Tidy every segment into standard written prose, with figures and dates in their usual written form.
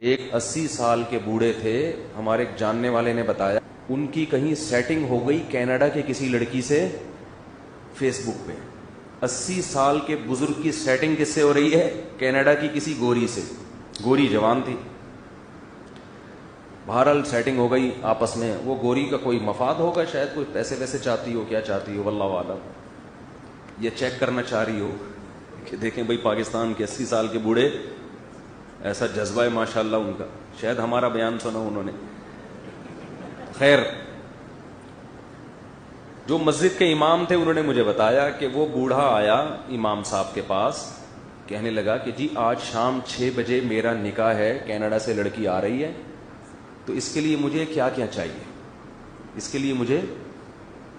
ایک 80 سال کے بوڑھے تھے، ہمارے ایک جاننے والے نے بتایا ان کی کہیں سیٹنگ ہو گئی کینیڈا کے کسی لڑکی سے فیس بک پہ۔ 80 سال کے بزرگ کی سیٹنگ کس سے ہو رہی ہے؟ کینیڈا کی کسی گوری سے، گوری جوان تھی، بہرحال سیٹنگ ہو گئی آپس میں۔ وہ گوری کا کوئی مفاد ہوگا، شاید کوئی پیسے ویسے چاہتی ہو، کیا چاہتی ہو واللہ عالم، یہ چیک کرنا چاہ رہی ہو کہ دیکھیں بھئی پاکستان کے 80 سال کے بوڑھے، ایسا جذبہ ہے ماشاءاللہ ان کا، شاید ہمارا بیان سنا انہوں نے۔ خیر، جو مسجد کے امام تھے انہوں نے مجھے بتایا کہ وہ بوڑھا آیا امام صاحب کے پاس، کہنے لگا کہ جی آج شام 6 بجے میرا نکاح ہے، کینیڈا سے لڑکی آ رہی ہے، تو اس کے لیے مجھے کیا کیا چاہیے، اس کے لیے مجھے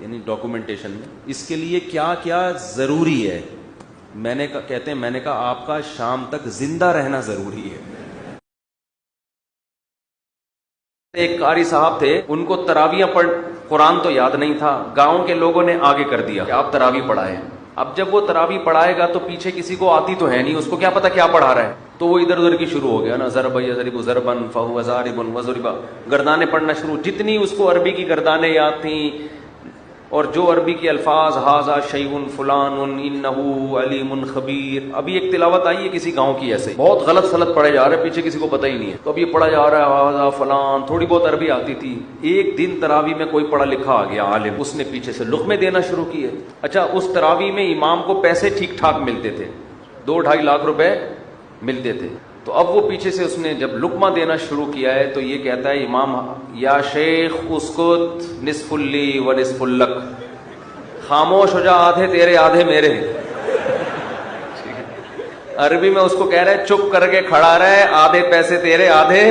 یعنی ڈاکومنٹیشن میں اس کے لیے کیا کیا ضروری ہے۔ میں نے کہا آپ کا شام تک زندہ رہنا ضروری ہے۔ ایک قاری صاحب تھے، ان کو تراویح پڑھ قرآن تو یاد نہیں تھا، گاؤں کے لوگوں نے آگے کر دیا کہ آپ تراویح پڑھائیں۔ اب جب وہ تراویح پڑھائے گا تو پیچھے کسی کو آتی تو ہے نہیں، اس کو کیا پتا کیا پڑھا رہا ہے، تو وہ ادھر ادھر کی شروع ہو گیا نا، ضرب یضرب ضربا فہو ضارب وضرب، گردانیں پڑھنا شروع، جتنی اس کو عربی کی گردانیں یاد تھیں اور جو عربی کے الفاظ، ھذا شیء فلان انہ علیم خبیر۔ ابھی ایک تلاوت آئی ہے کسی گاؤں کی، ایسے بہت غلط سلط پڑھے جا رہے، پیچھے کسی کو پتہ ہی نہیں ہے، تو اب یہ پڑھا جا رہا ہے ھذا فلان، تھوڑی بہت عربی آتی تھی۔ ایک دن تراویح میں کوئی پڑھا لکھا آ گیا عالم، اس نے پیچھے سے لقمے دینا شروع کیے۔ اچھا، اس تراویح میں امام کو پیسے ٹھیک ٹھاک ملتے تھے، 2-2.5 لاکھ روپے ملتے تھے، تو اب وہ پیچھے سے اس نے جب لقمہ دینا شروع کیا ہے تو یہ کہتا ہے امام، یا شیخ اسکت نصف لی و نصف لک، خاموش ہو جا، آدھے تیرے آدھے میرے۔ عربی میں اس کو کہہ رہے چپ کر کے کھڑا رہے، آدھے پیسے تیرے آدھے